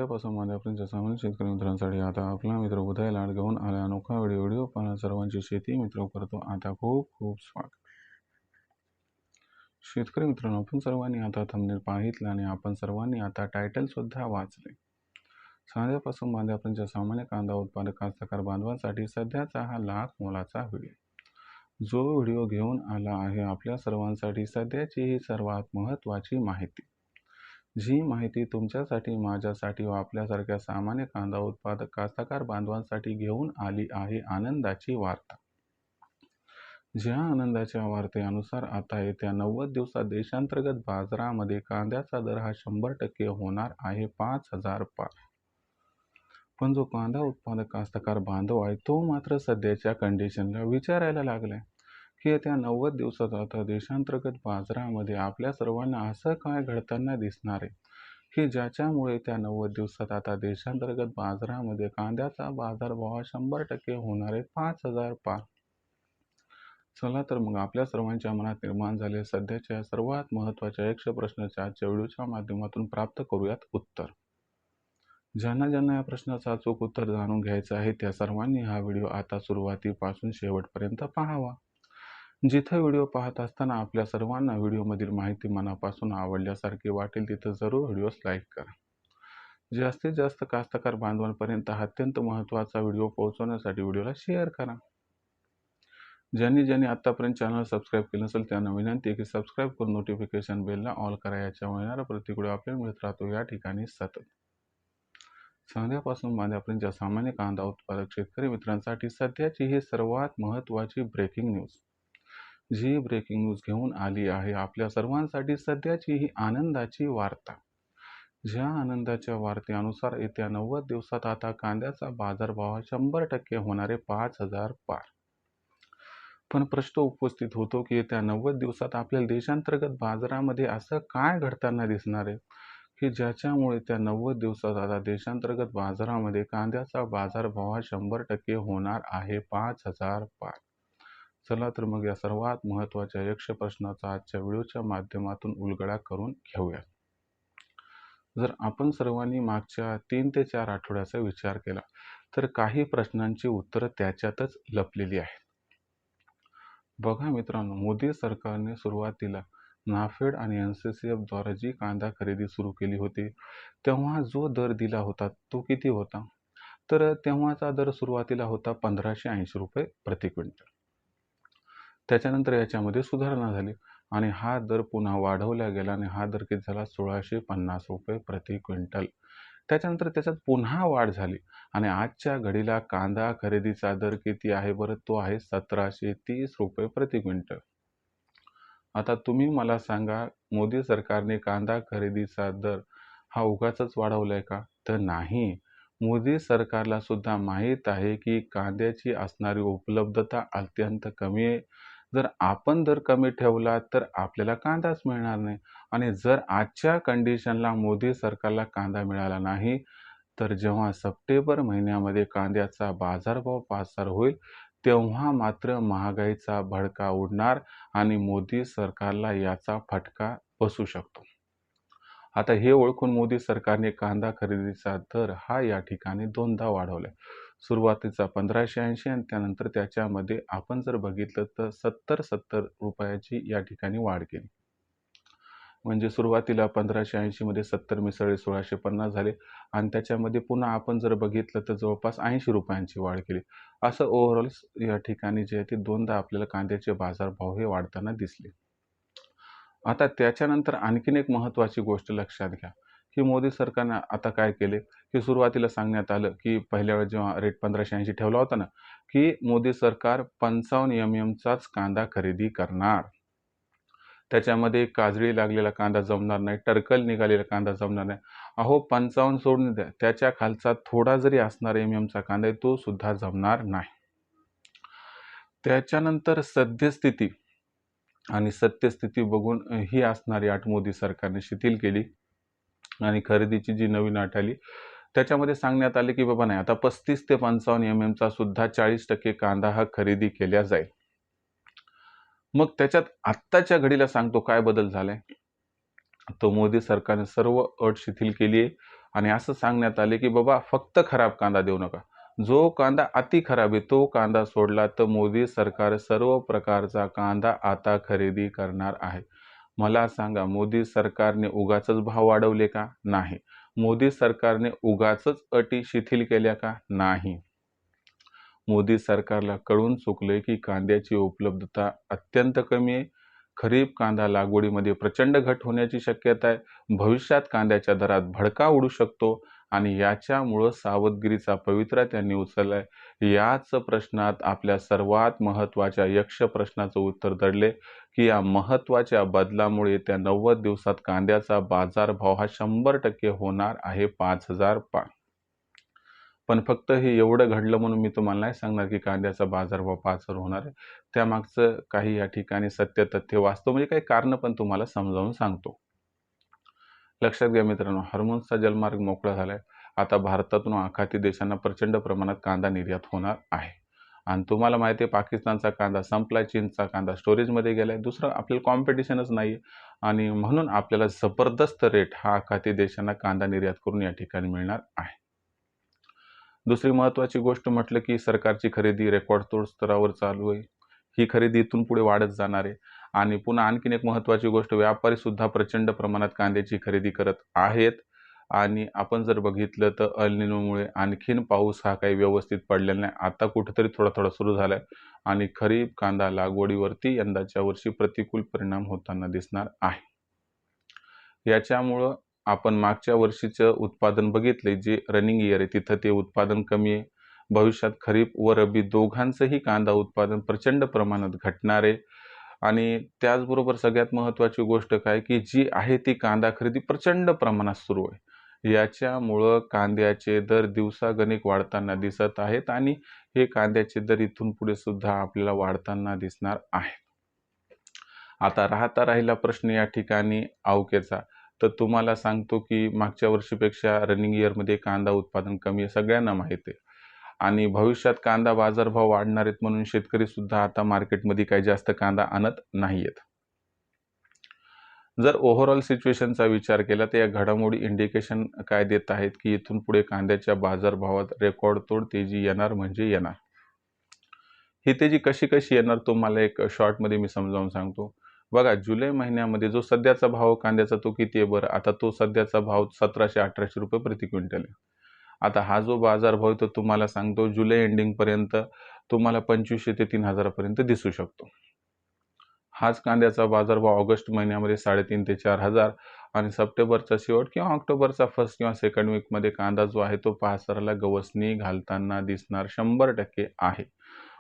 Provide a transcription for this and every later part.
सांध्यापासून मांद्यापर्यंत सामान्य शेतकरी मित्रांसाठी आता आपला मित्र उदय लाड घेऊन आला अनोखा व्हिडिओ पाहणं सर्वांची शेती मित्र करतो आता खूप खूप स्वागत। शेतकरी मित्रांनो, आपण सर्वांनी आता थंबनेल पाहितलं आणि आपण सर्वांनी आता टायटल सुद्धा वाचले। सांध्यापासून मांद्यापर्यंत सामान्य कांदा उत्पादक कास्तकार बांधवांसाठी सध्याचा हा लाख मोलाचा व्हिडिओ, जो व्हिडिओ घेऊन आला आहे आपल्या सर्वांसाठी सध्याची ही सर्वात महत्त्वाची माहिती, जी माहिती तुमच्यासाठी, माझ्यासाठी व आपल्यासारख्या सामान्य कांदा उत्पादक कास्तकार बांधवांसाठी घेऊन आली आहे आनंदाची वार्ता। ज्या आनंदाच्या वार्तेनुसार आता येत्या 90 दिवसात देशांतर्गत बाजारामध्ये कांद्याचा दर हा 100% होणार आहे 5,000 पार। पण जो कांदा उत्पादक कास्तकार बांधव आहे तो मात्र सध्याच्या कंडिशनला विचारायला लागलाय की येत्या 90 दिवसात आता देशांतर्गत बाजारामध्ये आपल्या सर्वांना असं काय घडताना दिसणार आहे की ज्याच्यामुळे त्या 90 दिवसात आता देशांतर्गत बाजारामध्ये कांद्याचा बाजारभाव 100% होणार आहे 5,000 पार। चला तर मग आपल्या सर्वांच्या मनात निर्माण झालेल्या सध्याच्या सर्वात महत्त्वाच्या यक्ष प्रश्नाच्या आजच्या व्हिडिओच्या माध्यमातून प्राप्त करूयात उत्तर। ज्यांना ज्यांना या प्रश्नाचं अचूक उत्तर जाणून घ्यायचं आहे त्या सर्वांनी हा व्हिडिओ आता सुरुवातीपासून शेवटपर्यंत पाहावा। जिथं व्हिडिओ पाहत असताना आपल्या सर्वांना व्हिडिओमधील माहिती मनापासून आवडल्यासारखी वाटेल तिथं जरूर व्हिडिओस लाईक करा। जास्तीत जास्त कास्तकार बांधवांपर्यंत हा अत्यंत महत्त्वाचा व्हिडिओ पोहोचवण्यासाठी व्हिडिओला शेअर करा। ज्यांनी ज्यांनी आतापर्यंत चॅनल सबस्क्राईब केलं नसेल त्यांना विनंती आहे की सबस्क्राईब करून नोटिफिकेशन बेलला ऑल करा। याच्यामुळे येणारा प्रत्येक व्हिडिओ आपल्याला मिळत राहतो या ठिकाणी सतत। सांध्यापासून मांद्यापर्यंत सामान्य कांदा उत्पादक शेतकरी मित्रांसाठी सध्याची ही सर्वात महत्त्वाची ब्रेकिंग न्यूज, जी ब्रेकिंग न्यूज घेऊन आली आहे आपल्या सर्वांसाठी सध्याची ही आनंदाची वार्ता। ज्या आनंदाच्या वार्तेनुसार येत्या 90 दिवसात आता कांद्याचा बाजारभाव 100% होणारे 5,000 पार। पण प्रश्न उपस्थित होतो की येत्या 90 दिवसात आपल्याला देशांतर्गत बाजारामध्ये असं काय घडताना दिसणार आहे की ज्याच्यामुळे त्या 90 दिवसात आता देशांतर्गत बाजारामध्ये कांद्याचा बाजारभाव 100% होणार आहे 5,000 पार। चला तर मग या सर्वात महत्त्वाच्या यक्ष प्रश्नाचा आजच्या व्हिडिओच्या माध्यमातून उलगडा करून घेऊया। जर आपण सर्वांनी मागच्या 3 ते 4 आठवड्याचा विचार केला तर काही प्रश्नांची उत्तरं त्याच्यातच लपलेली आहेत। बघा मित्रांनो, मोदी सरकारने सुरुवातीला नाफेड आणि NCCF द्वारे जी कांदा खरेदी सुरू केली होती तेव्हा जो दर दिला होता तो किती होता, तर तेव्हाचा दर सुरुवातीला होता 1580 रुपये प्रति क्विंटल। त्याच्यानंतर याच्यामध्ये सुधारणा झाली आणि हा दर पुन्हा वाढवला गेला आणि हा दर किती झाला 1650 रुपये प्रति क्विंटल। त्याच्यानंतर त्याच्यात पुन्हा वाढ झाली आणि आजच्या घडीला कांदा खरेदीचा दर किती आहे बरं, तो आहे 1730 रुपये प्रति क्विंटल। आता तुम्ही मला सांगा, मोदी सरकारने कांदा खरेदीचा दर हा उगाचच वाढवलाय का? तर नाही, मोदी सरकारला सुद्धा माहीत आहे की कांद्याची असणारी उपलब्धता अत्यंत कमी आहे। जर आपण दर कमी ठेवला तर आपल्याला कांदाच मिळणार नाही आणि जर आजच्या कंडिशनला मोदी सरकारला कांदा मिळाला नाही तर जेव्हा सप्टेंबर महिन्यामध्ये कांद्याचा बाजारभाव पासार होईल तेव्हा मात्र महागाईचा भडका उडणार आणि मोदी सरकारला याचा फटका बसू शकतो। आता हे ओळखून मोदी सरकारने कांदा खरेदीचा दर हा या ठिकाणी दोनदा वाढवलाय। सुरुवातीचा 1580 आणि त्यानंतर त्याच्यामध्ये आपण जर बघितलं तर 70 रुपयाची या ठिकाणी वाढ केली। म्हणजे सुरुवातीला 1580 मध्ये 70 मिसळले 1650 झाले आणि त्याच्यामध्ये पुन्हा आपण जर बघितलं तर जवळपास 80 रुपयांची वाढ केली। असं ओव्हरऑल या ठिकाणी जे आहे ते दोनदा आपल्याला कांद्याचे बाजारभाव हे वाढताना दिसले। आता त्याच्यानंतर आणखीन एक महत्त्वाची गोष्ट लक्षात घ्या की मोदी सरकारने आता काय केले की सुरुवातीला सांगण्यात आलं की पहिल्या वेळेस जेव्हा रेट 1580 ठेवला होता ना की मोदी सरकार 55 mm चाच कांदा खरेदी करणार। त्याच्यामध्ये काजळी लागलेला कांदा जमणार नाही, टर्कल निघालेला कांदा जमणार नाही। अहो 55 सोडून द्या, त्याच्या खालचा थोडा जरी असणार MM चा कांदा आहे तो सुद्धा जमणार नाही। त्याच्यानंतर सद्यस्थिती आणि सत्यस्थिती बघून ही असणारी अट मोदी सरकारने शिथिल केली आणि खरेदीची जी नवीन अट आली त्याच्यामध्ये सांगण्यात आले की बाबा नाही, आता 35 ते 55 MM चा सुद्धा 40% कांदा हा खरेदी केल्या जाईल। मग त्याच्यात आत्ताच्या घडीला सांगतो काय बदल झालाय, तो मोदी सरकारने सर्व अट शिथिल केली आहे आणि असं सांगण्यात आले की बाबा फक्त खराब कांदा देऊ नका. जो कांदा अति खराब आहे तो कांदा सोडला तर मोदी सरकार सर्व प्रकारचा कांदा आता खरेदी करणार आहे. मला सांगा, मोदी सरकारने उगाचच भाव वाढवले का? नाही. मोदी सरकारने उगाचच अटी शिथिल केल्या का? नाही. मोदी सरकारला कळून चुकले की कांद्याची उपलब्धता अत्यंत कमी आहे. खरीप कांदा लागवडीमध्ये प्रचंड घट होण्याची शक्यता आहे. भविष्यात कांद्याच्या दरात भडका उडू शकतो आणि याच्यामुळं सावधगिरीचा पवित्रा त्यांनी उचललाय. याच प्रश्नात आपल्या सर्वात महत्त्वाच्या यक्ष प्रश्नाचं उत्तर दडले की या महत्त्वाच्या बदलामुळे येत्या 90 दिवसात कांद्याचा बाजारभाव हा 100% होणार आहे 5,000 पण फक्त हे एवढं घडलं म्हणून मी तुम्हाला नाही सांगणार की कांद्याचा बाजारभाव 5,000 होणार आहे. त्यामागचं काही या ठिकाणी सत्य तथ्य वास्तव म्हणजे काही कारणं पण तुम्हाला समजावून सांगतो. लक्षात घ्या मित्रांनो, हार्मोन्सचा जलमार्ग मोकळा झालाय. आता भारतातून आखाती देशांना प्रचंड प्रमाणात कांदा निर्यात होणार आहे. आणि तुम्हाला माहिती आहे पाकिस्तानचा कांदा संपला, चीनचा कांदा स्टोरेजमध्ये गेलाय. दुसरं आपल्याला कॉम्पिटिशनच नाही आणि म्हणून आपल्याला जबरदस्त रेट हा आखाती देशांना कांदा निर्यात करून या ठिकाणी मिळणार आहे. दुसरी महत्त्वाची गोष्ट म्हटलं की सरकारची खरेदी रेकॉर्डतोड स्तरावर चालू आहे. ही खरेदी इथून पुढे वाढत जाणार आहे आणि पुन्हा आणखीन एक महत्त्वाची गोष्ट, व्यापारी सुद्धा प्रचंड प्रमाणात कांद्याची खरेदी करत आहेत आणि आपण जर बघितलं तर अल निनोमुळे आणखीन पाऊस हा काही व्यवस्थित पडलेला नाही. आता कुठेतरी थोडा सुरू झालाय आणि खरीप कांदा लागवडीवरती यंदाच्या वर्षी प्रतिकूल परिणाम होताना दिसणार आहे. याच्यामुळं आपण मागच्या वर्षीचं उत्पादन बघितले, जे रनिंग इयर आहे तिथं ते उत्पादन कमी आहे. भविष्यात खरीप व रब्बी दोघांचंही कांदा उत्पादन प्रचंड प्रमाणात घटणार आहे आणि त्याचबरोबर सगळ्यात महत्त्वाची गोष्ट काय की जी आहे ती कांदा खरेदी प्रचंड प्रमाणात सुरू आहे. याच्यामुळं कांद्याचे दर दिवसागणिक वाढताना दिसत आहेत आणि हे कांद्याचे दर इथून पुढे सुद्धा आपल्याला वाढताना दिसणार आहे. आता राहिला प्रश्न या ठिकाणी अवकेचा. तर तुम्हाला सांगतो की मागच्या वर्षीपेक्षा रनिंग इयरमध्ये कांदा उत्पादन कमी आहे, सगळ्यांना माहिती आहे. आणि भविष्यात कांदा बाजारभाव वाढणार आहेत म्हणून शेतकरी सुद्धा आता मार्केटमध्ये काही जास्त कांदा आणत नाहीयेत. जर ओव्हरऑल सिच्युएशनचा विचार केला तर या घडामोडी इंडिकेशन काय देत आहेत की इथून पुढे कांद्याच्या बाजारभावात रेकॉर्डतोड तेजी येणार म्हणजे येणार. ही तेजी कशी येणार तुम्हाला एक शॉर्टमध्ये मी समजावून सांगतो. बघा, जुलै महिन्यामध्ये जो सध्याचा भाव कांद्याचा तो किती आहे बरं? आता तो सध्याचा भाव 1700-1800 रुपये प्रति क्विंटल आहे. आता हा जो बाजारभाव आहे तो तुम्हाला सांगतो जुलै एंडिंगपर्यंत तुम्हाला 2500 ते 3000 पर्यंत दिसू शकतो. हाच कांद्याचा बाजारभाव ऑगस्ट महिन्यामध्ये 3,500 ते 4,000 आणि सप्टेंबरचा शेवट किंवा ऑक्टोबरचा फर्स्ट किंवा सेकंड वीकमध्ये कांदा जो आहे तो 5,000ला गवसणी घालताना दिसणार 100% आहे.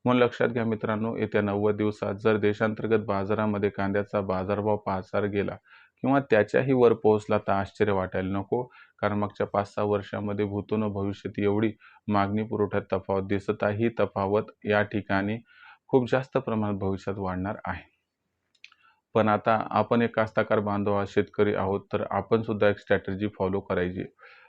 म्हणून लक्षात घ्या मित्रांनो, येत्या 90 दिवसात जर देशांतर्गत बाजारामध्ये कांद्याचा बाजारभाव 5,000 गेला किंवा त्याच्याही वर पोहोचला तर आश्चर्य वाटायला नको, कारण मागच्या 5-6 वर्षामध्ये भूतून भविष्यात एवढी मागणी पुरवठ्यात तफावत दिसत आहे. ही तफावत या ठिकाणी खूप जास्त प्रमाणात भविष्यात वाढणार आहे. पण आता आपण एक कास्तकार बांधव आहोत, शेतकरी आहोत, तर आपण सुद्धा एक स्ट्रॅटेजी फॉलो करायची.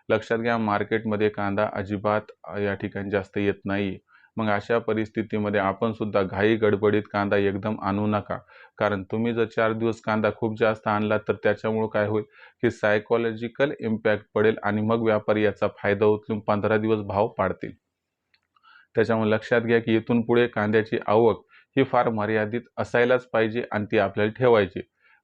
लक्षात घ्या, मार्केटमध्ये कांदा अजिबात या ठिकाणी जास्त येत नाही. मग अशा परिस्थितीमध्ये आपण सुद्धा घाई गडबडीत कांदा एकदम आणू नका. कारण तुम्ही जर 4 दिवस कांदा खूप जास्त आणला तर त्याच्यामुळं काय होईल की सायकॉलॉजिकल इम्पॅक्ट पडेल आणि मग व्यापारी याचा फायदा उचलून 15 दिवस भाव पाडतील. त्याच्यामुळे लक्षात घ्या की इथून पुढे कांद्याची आवक ही फार मर्यादित असायलाच पाहिजे आणि ती आपल्याला ठेवायची.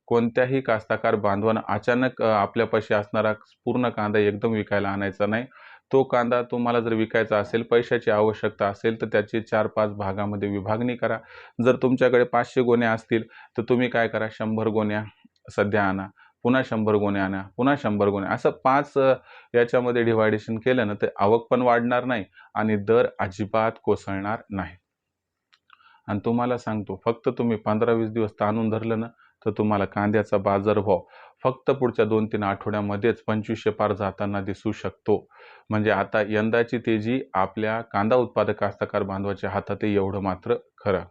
कोणत्याही कास्तकार बांधवांना अचानक आपल्यापाशी असणारा पूर्ण कांदा एकदम विकायला आणायचा नाही. तो कांदा तुम्हाला जर विकायचा असेल, पैशाची आवश्यकता असेल तर त्याची 4-5 भागामध्ये विभागणी करा. जर तुमच्याकडे 500 गोण्या असतील तर तुम्ही काय करा, 100 गोण्या सध्या आणा, पुन्हा 100 गोण्या आणा, पुन्हा 100 गोण्या, असं 5 याच्यामध्ये डिव्हायडेशन केलं ना तर आवक पण वाढणार नाही आणि दर अजिबात कोसळणार नाही. आणि तुम्हाला सांगतो, फक्त तुम्ही 15-20 दिवस ताणून धरलं ना तर तुम्हाला कांद्याचा बाजारभाव फक्त पुढच्या 2-3 आठवड्यामध्येच 2500 पार जाताना दिसू शकतो. म्हणजे आता यंदाची तेजी आपल्या कांदा उत्पादक कास्तकार बांधवाच्या हातात आहे, एवढं मात्र खरं.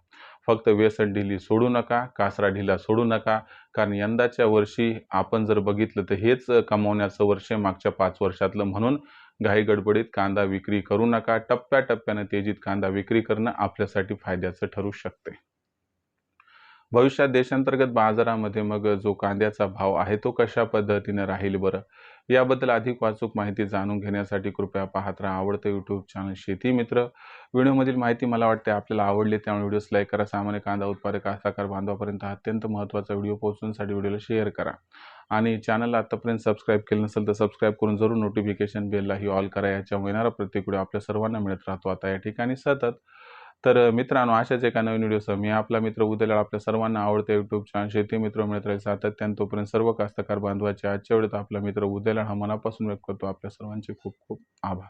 फक्त व्यसन ढिली सोडू नका, कासरा ढिला सोडू नका, कारण यंदाच्या वर्षी आपण जर बघितलं तर हेच कमावण्याचं वर्ष आहे मागच्या 5 वर्षातलं. म्हणून घाई गडबडीत कांदा विक्री करू नका. टप्प्याटप्प्यानं तेजीत कांदा विक्री करणं आपल्यासाठी फायद्याचं ठरू शकते. भविष्यात देशांतर्गत बाजारामध्ये मग जो कांद्याचा भाव आहे तो कशा पद्धतीने राहील बरं? याबद्दल अधिक अचूक माहिती जाणून घेण्यासाठी कृपया पाहत राहा आवडतं यूट्यूब चॅनल शेती मित्र. व्हिडिओमधील माहिती मला वाटते आपल्याला आवडली, त्यामुळे व्हिडिओस लाईक करा. सामान्य कांदा उत्पादक कास्तकार बांधवापर्यंत अत्यंत महत्त्वाचा व्हिडिओ पोहोचवण्यासाठी व्हिडिओला शेअर करा. आणि चॅनलला आतापर्यंत सबस्क्राईब केलं नसेल तर सबस्क्राईब करून जरूर नोटिफिकेशन बेललाही ऑल करा. याच्यामुळे येणारा प्रत्येक व्हिडिओ आपल्या सर्वांना मिळत राहतो आता या ठिकाणी सतत. तर मित्रांनो, अशाच एका नवीन व्हिडिओसह मी आपला मित्र उद्याला आपल्या सर्वांना आवडते यूट्यूब चॅनल शेती मित्र मिळत राहील सातत्याने. तोपर्यंत सर्व कास्तकार बांधवाचे आजच्या वेळेत आपला मित्र उद्याला हा मनापासून व्यक्त करतो. आपल्या सर्वांचे खूप खूप आभार.